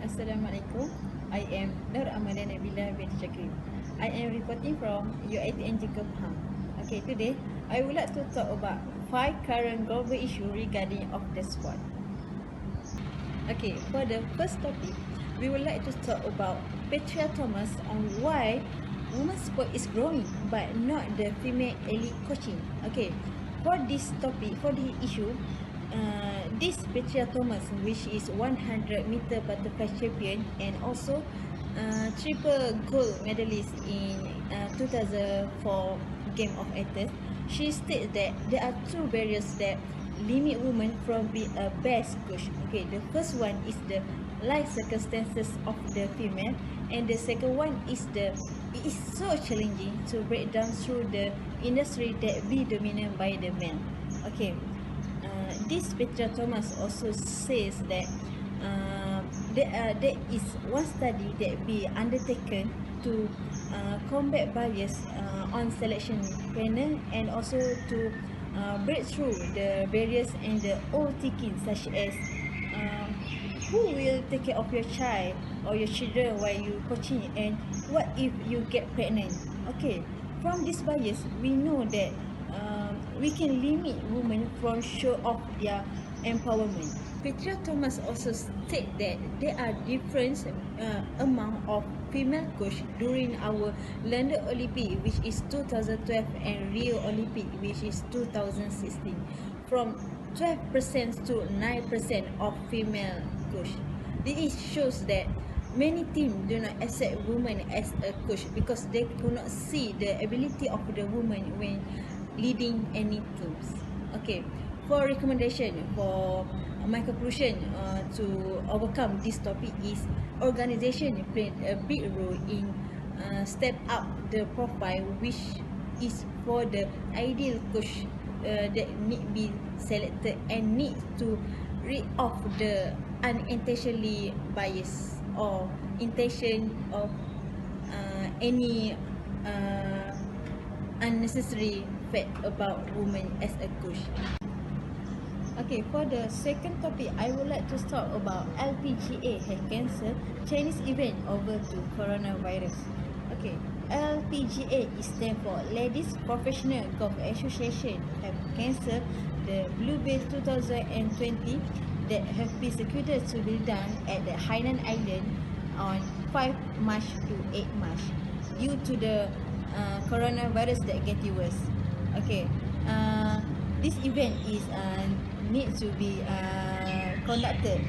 Assalamualaikum. I am Nur Amalia Nabila binti Syakir. I am reporting from UiTM Kepham. Okay, today I would like to talk about 5 current global issues regarding of the sport. Okay, for the first topic, we would like to talk about Petra Thomas on why women's sport is growing but not the female elite coaching. Okay, for this topic, for the issue, this Petra Thomas, which is 100-meter butterfly champion and also triple gold medalist in 2004 Game of Athens, she states that there are two barriers that limit women from being a best coach. Okay, the first one is the life circumstances of the female, and the second one is it is so challenging to break down through the industry that be dominated by the men. Okay, this Petra Thomas also says that there is one study that be undertaken to combat bias on selection panel, and also to break through the barriers and the old thinking such as who will take care of your child or your children while you coaching, and what if you get pregnant. Okay, from this bias we know that we can limit women from show off their empowerment. Petra Thomas also state that there are different amount of female coach during our London Olympic, which is 2012, and Rio Olympic, which is 2016, from 12% to 9% of female coach. This shows that many teams do not accept women as a coach because they could not see the ability of the woman when leading any teams. Okay, for recommendation, for my conclusion to overcome this topic is organization played a big role in step up the profile, which is for the ideal coach that need be selected and need to rid of the unintentionally bias or intention of any unnecessary fact about women as a coach. Okay, for the second topic, I would like to talk about LPGA has cancelled Chinese event over to coronavirus. Okay, LPGA is stand for Ladies Professional Golf Association, have cancelled the Blue Bay 2020 that have been scheduled to be done at the Hainan Island on 5 March to 8 March due to the coronavirus that getting worse. Okay, this event is need to be conducted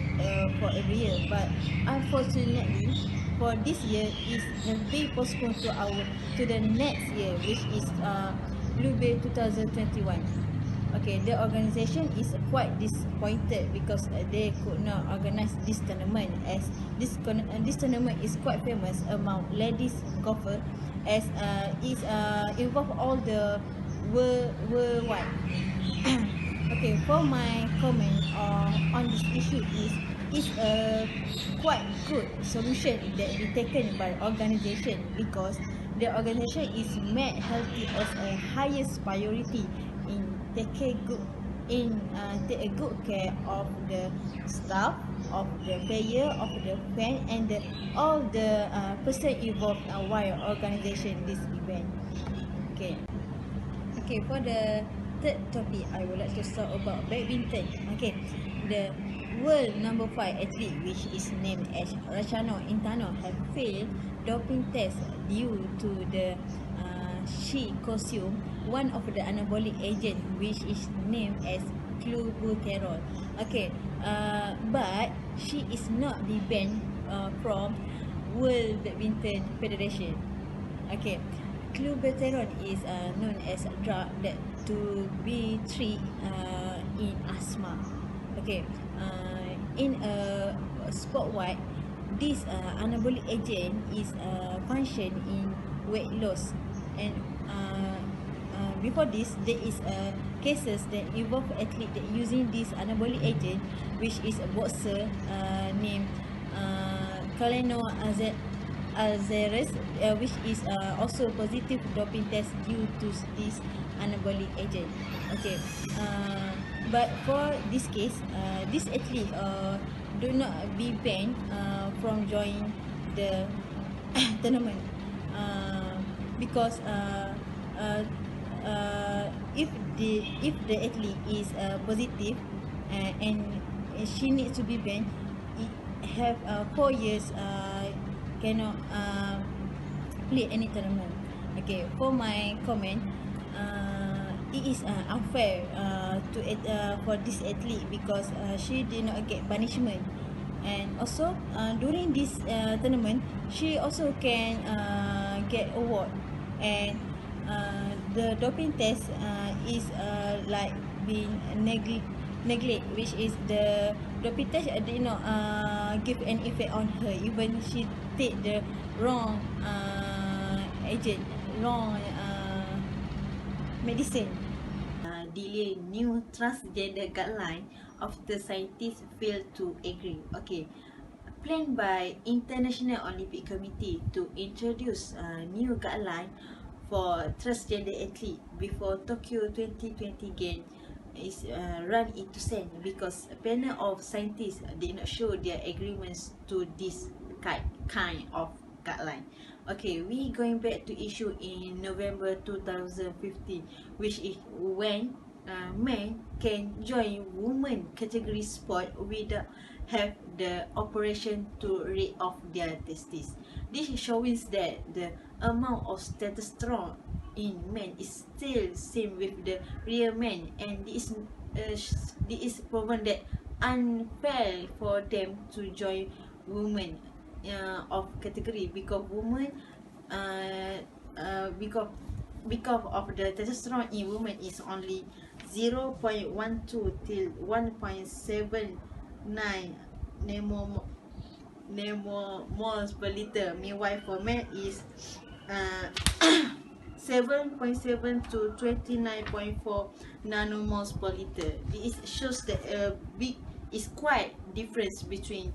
for every year, but unfortunately for this year is have been postponed to the next year, which is Blue Bay 2021. Okay, the organization is quite disappointed because they could not organize this tournament, as this tournament is quite famous among ladies golfer, as is involve all the worldwide. Okay, for my comment on this issue is a quite good solution that be taken by organization, because the organization is made healthy as a highest priority in take a good care of the staff, of the player, of the fan, and all the person involved while organization this event. Okay. Okay, for the third topic, I would like to talk about badminton. Okay, the world number 5 athlete, which is named as Rachano Intano, have failed doping test due to the she consumed one of the anabolic agent, which is named as clenbuterol. Okay, but she is not be banned from World Badminton Federation. Okay, clenbuterol is known as a drug that to be treated in asthma. Okay, in a sport wide, this anabolic agent is function in weight loss, and before this there is cases that involve athlete that using this anabolic agent, which is a boxer named Kaleno Alzeres, which is also positive doping test due to this anabolic agent. Okay, but for this case, this athlete do not be banned from joining the tournament, because uh, if the athlete is positive, and she needs to be banned, it have 4 years cannot play any tournament. Okay, for my comment, it is unfair for this athlete because she did not get punishment, and also during this tournament she also can get award, and the doping test is like being neglect, which is the doping test did not give an effect on her, even she take the wrong agent, wrong medicine. Delay new transgender guideline after scientists fail to agree. Okay, planned by International Olympic Committee to introduce a new guideline for transgender athlete before Tokyo 2020 Games is run into sand because a panel of scientists did not show their agreements to this kind of guideline. Okay, we going back to issue in November 2015, which is when men can join women category sport without have the operation to rid of their testes. This shows that the amount of testosterone in men is still same with the real men, and this is proven that unfair for them to join women of category because women uh, because of the testosterone in women is only 0.12 till 1.79 nanomoles per liter. Meanwhile, for men is uh, 7.7 to 29.4 nanomoles per liter. This shows that is quite difference between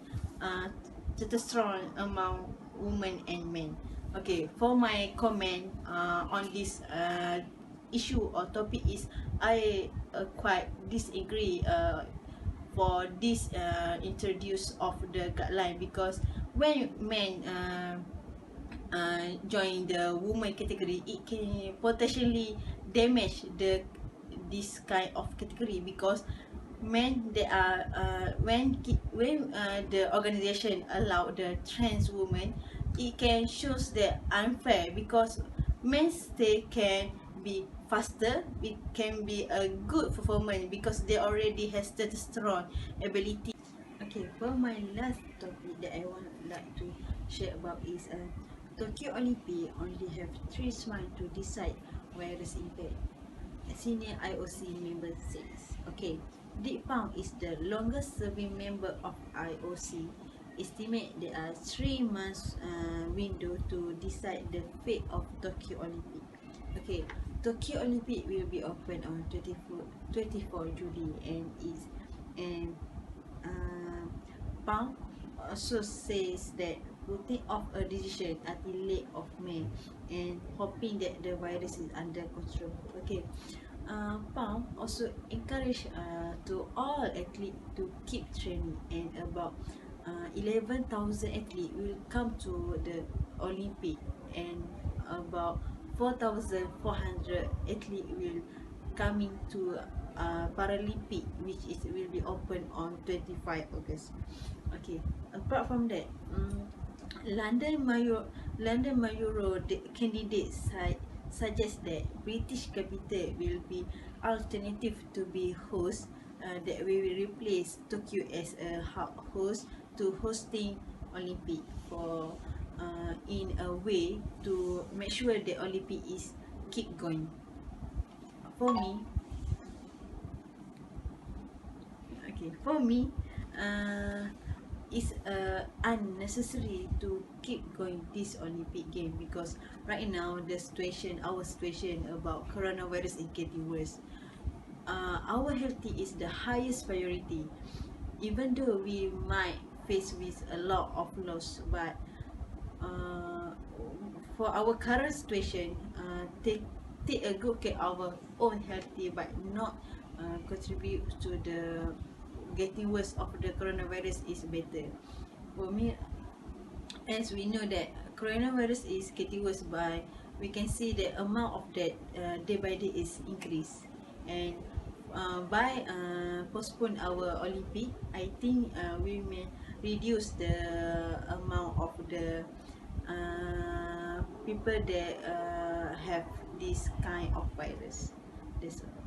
testosterone among women and men. Okay, for my comment on this issue or topic is I quite disagree for this introduce of the guideline because when men join the woman category, it can potentially damage this kind of category because men they are when the organization allow the trans woman, it can shows that unfair because men they can be faster, it can be a good performance because they already has testosterone ability. Okay, for my last topic that I want like to share about is Tokyo Olympic only have 3 months to decide virus impact. Senior IOC member says. Okay, Dick Pound is the longest serving member of IOC. Estimate there are 3 months window to decide the fate of Tokyo Olympic. Okay, Tokyo Olympic will be open on 24 July and uh, Pound also says that putting off a decision until late of May and hoping that the virus is under control. Okay, Pound also encourage to all athletes to keep training, and about 11,000 athletes will come to the Olympic, and about 4,400 athletes will coming to Paralympic, which is will be open on 25 August. Okay, apart from that, London Mayoral candidate suggest that British capital will be alternative to be host, that we will replace Tokyo as a host to hosting Olympic for in a way to make sure the Olympic is keep going. For me, for me, uh, it's unnecessary to keep going this Olympic game because right now our situation about coronavirus is getting worse. Our health is the highest priority, even though we might face with a lot of loss, but uh, for our current situation, take a good care of our own healthy, but not contribute to the getting worse of the coronavirus is better. For me, as we know that coronavirus is getting worse, by we can see the amount of that day by day is increase, and by postpone our Olympic, I think we may reduce the amount of the people that have this kind of virus. That's all.